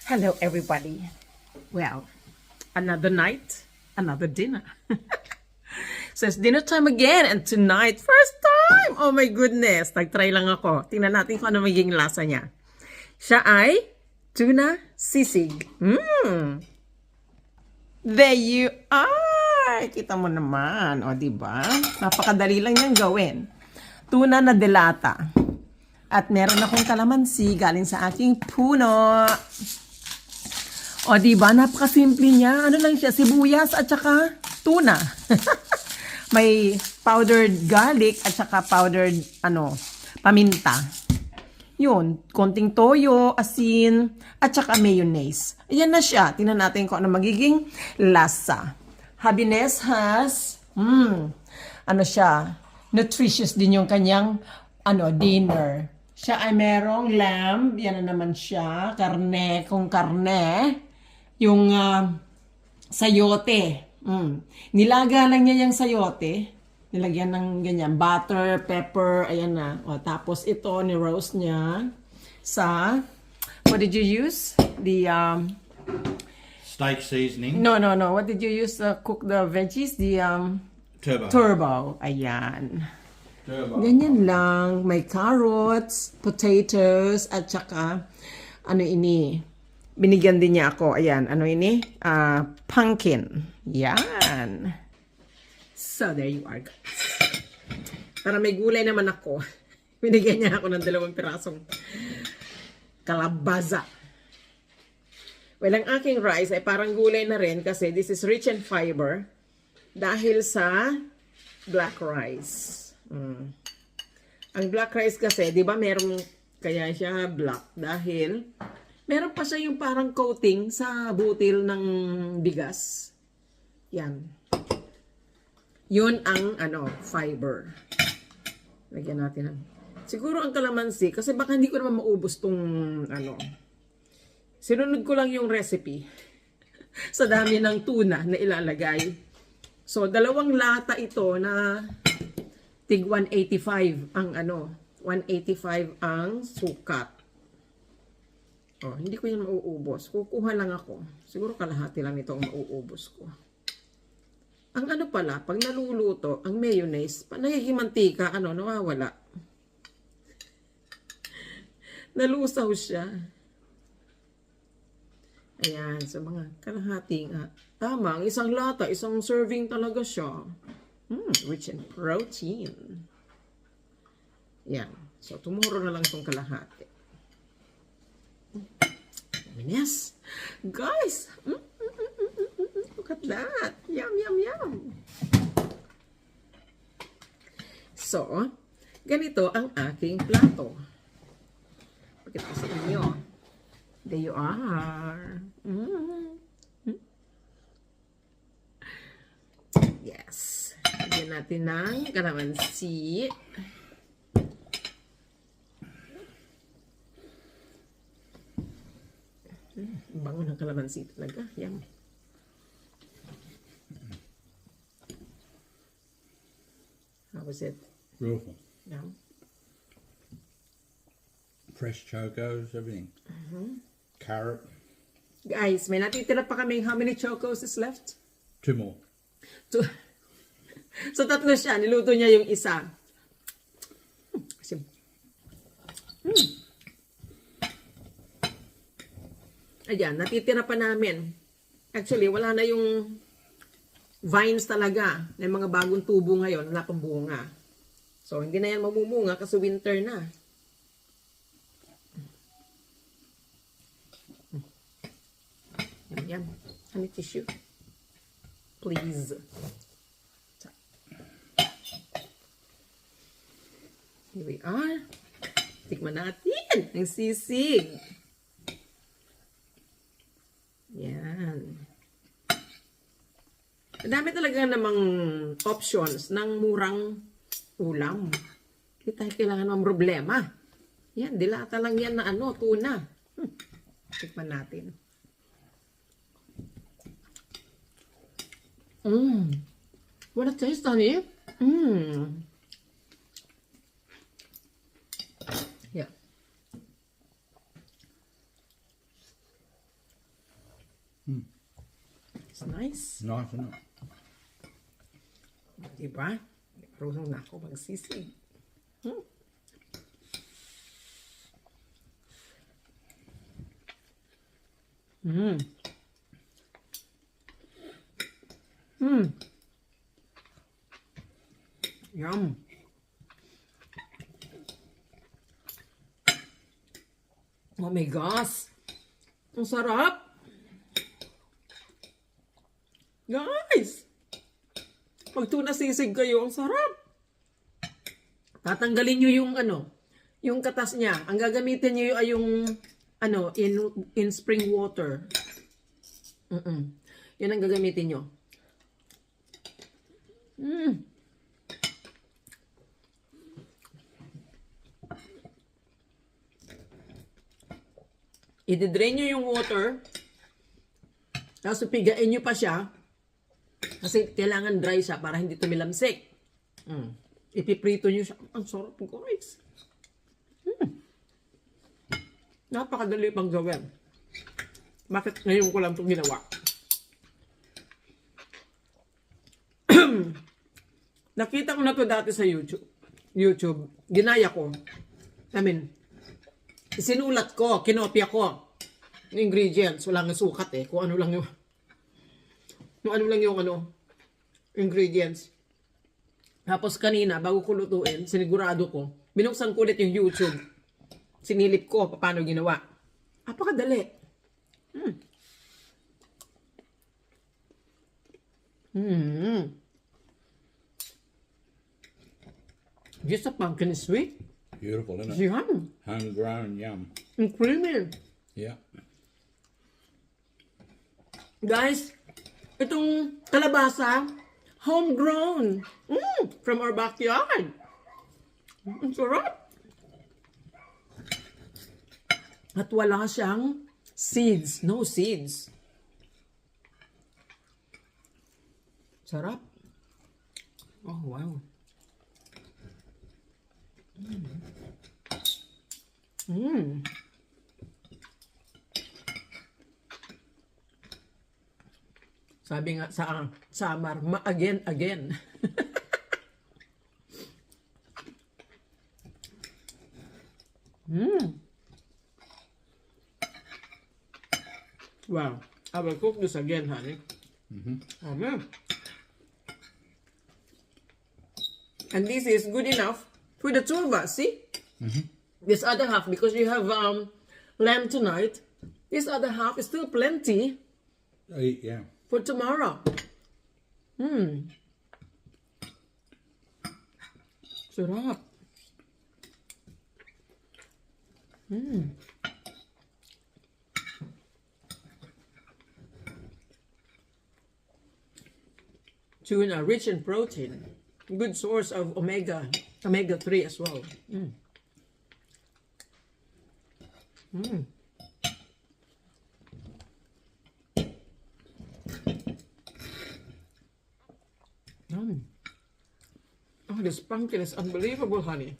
Hello, everybody. Well, another night, another dinner. So it's dinner time again, and tonight, first time! Oh my goodness! Nag-try lang ako. Tingnan natin kung ano magiging lasa niya. Siya ay tuna sisig. There you are! Kita mo naman, o diba? Napakadali lang niyang gawin. Tuna na delata. At meron akong kalamansi galing sa aking puno. O diba, napakasimple niya. Ano lang siya, sibuyas at saka tuna. May powdered garlic at saka powdered paminta. Yun, konting toyo, asin, at saka mayonnaise. Ayan na siya. Tingnan natin kung ano magiging lasa. Happiness has, nutritious din yung kanyang dinner. Siya ay merong lamb, yan na naman siya, karne, yung sayote. Nilaga lang niya yung sayote. Nilagyan ng ganyan, butter, pepper, ayan na. O, tapos ito, ni-roast niya sa, what did you use? The, steak seasoning. no. What did you use to cook the veggies? The, turbo. Ayan. Turbo. Ganyan lang. May carrots, potatoes, at saka, binigyan din niya ako. Ayan, pumpkin. Yan. So, there you are, guys. Para may gulay naman ako. Binigyan niya ako ng 2 pirasong kalabaza. Well, ang aking rice ay parang gulay na rin kasi this is rich in fiber dahil sa black rice. Ang black rice kasi, di ba meron, kaya siya black dahil meron pa siya yung parang coating sa butil ng bigas. Yan. Yun ang fiber. Lagyan natin ng siguro ang kalamansi kasi baka hindi ko naman maubos tong Sinunod ko lang yung recipe sa dami ng tuna na ilalagay. So 2 lata ito na tig 185 ang 185 ang sukat. Oh, hindi ko yan mauubos. Kukuha lang ako. Siguro kalahati lang ito ang mauubos ko. Ang pala, pag naluluto, ang mayonnaise, nagiging mantika, nawawala. Nalusaw siya. Ayan, sa mga kalahati nga. Tama, ang isang lata, isang serving talaga siya. Rich in protein. Yan. So, tomorrow na lang itong kalahati. Yes. Guys! Look at that. Yum, yum, yum. So, ganito ang aking plato. Pakita ko sa inyo. There you are. Yes. Lagyan natin ng kalamansi. Bango ng kalamansi talaga. Yum. How was it? Beautiful. No? Fresh chocos, everything. Carrot. Guys, may natitira pa kaming how many chocos is left? 2 more. So 3 siya. Niluto niya yung isa. Ayan, natitira pa namin. Actually, wala na yung vines talaga. May mga bagong tubo ngayon, wala pang bunga. So, hindi na yan mamumunga kasi winter na. Yan. Honey tissue. Please. Here we are. Tikman natin ang sisig. Yan. Dami talaga namang options ng murang ulam. Hindi tayo kailangan ng problema. Yan, dilata lang yan na tuna. Tikman natin. What a taste, honey. Yeah. It's nice. Nice, isn't it? Diba? Marunong na ako magsisig. Yum. Oh my gosh. Ang sarap. Guys. Pag tuna sisig kayo, ang sarap. Tatanggalin nyo yung yung katas niya. Ang gagamitin nyo ay yung in spring water. Yun ang gagamitin nyo. I-drain nyo yung water. Tapos pigain nyo pa siya. Kasi kailangan dry siya para hindi tumilamsik. Ipiprito nyo siya. Ang sarap, guys. Napakadali pang gawin. Bakit ngayon ko lang itong ginawa? Nakita ko na to dati sa YouTube. Ginaya ko. Sinulat ko, kinopya ko. Yung ingredients, wala nga sukat eh. Kung ano lang yung ingredients. Tapos kanina, bago ko lutuin, sinigurado ko, binuksan ko ulit yung YouTube. Sinilip ko, paano ginawa. Apakadali. Just a pumpkin is sweet. Beautiful, isn't it? Yum. Homegrown yum. And creamy. Yeah. Guys, itong kalabasa, homegrown. From our backyard. Ang sarap. At wala siyang seeds. No seeds. Sarap. Oh, wow. Sabi nga sa Samar, again. Wow. I will cook this again, honey. Amen. And this is good enough for the two of us, see? This other half, because you have lamb tonight, this other half is still plenty Eat, yeah. for tomorrow. Sarap. Tuna, rich in protein. Good source of omega-3 as well. Oh, this pumpkin is unbelievable, honey.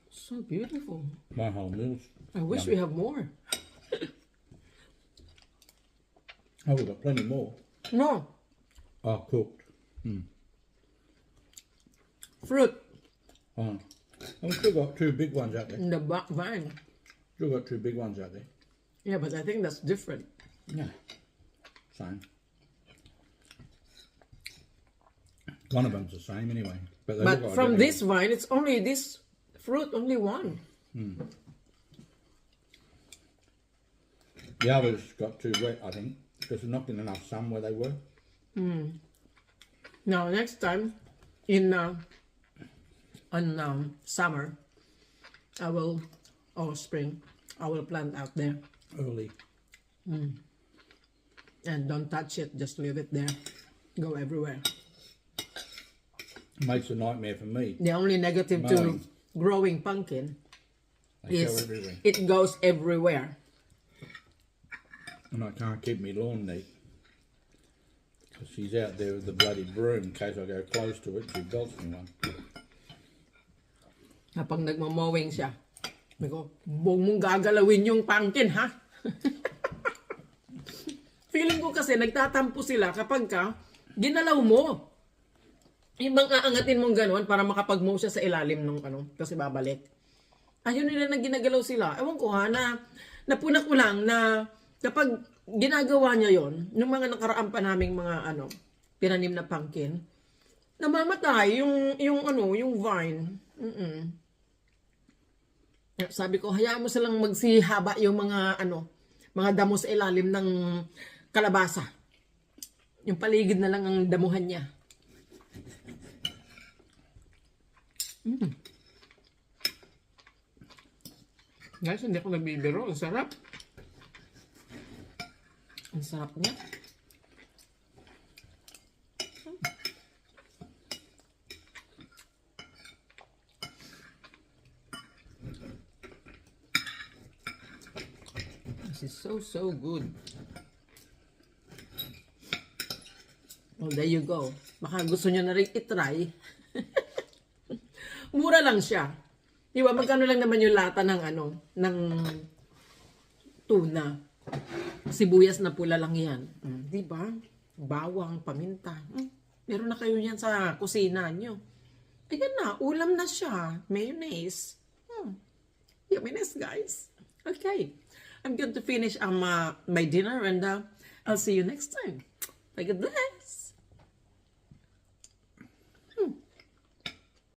So beautiful. My whole meal's I wish we have more. Oh, we've got plenty more. No, Oh, cooked. fruit Oh. We've still got two big ones out there. in the vine. Still got two big ones out there. Yeah, but I think that's different. Yeah. Same. One of them's the same anyway. But, they But look from identical. this vine, it's only this fruit, only one. The others got too wet, I think, because there's not been enough sun where they were. Now, next time, in summer, I will, or spring, I will plant out there. Early. And don't touch it, just leave it there. Go everywhere. Makes a nightmare for me. The only negative to Mowing. growing pumpkin They go is everywhere. it goes everywhere. And I can't keep my lawn neat. Because she's out there with the bloody broom. In case I go close to it, she belts me one. Kapag nagmamowing siya, Ko, huwag mong gagalawin yung pumpkin, ha? Feeling ko kasi nagtatampo sila kapag ka ginalaw mo. Ibang aangatin mong gano'n para makapag-mow siya sa ilalim ng kasi babalik. Ayun nila na ginagalaw sila. Ewan ko ha, napunak ko lang na kapag ginagawa niya yon, yung mga nakaraan pa naming mga tinanim na pumpkin, namamatay yung vine. Sabi ko, hayaan mo silang magsihaba yung mga damo sa ilalim ng kalabasa. Yung paligid na lang ang damuhan niya. Guys, hindi ako nagbibiro. Ang sarap. Ang sarap niya. This is so good. Well, there you go. Baka gusto nyo na rin itry. Mura lang siya. Diba, magkano lang naman yung lata ng tuna. Sibuyas na pula lang yan. Diba? Bawang, paminta. Meron na kayo yan sa kusina nyo. Ayan na, ulam na siya. Mayonnaise. Yumminess, guys. Okay. I'm going to finish my dinner and I'll see you next time. Have a good day.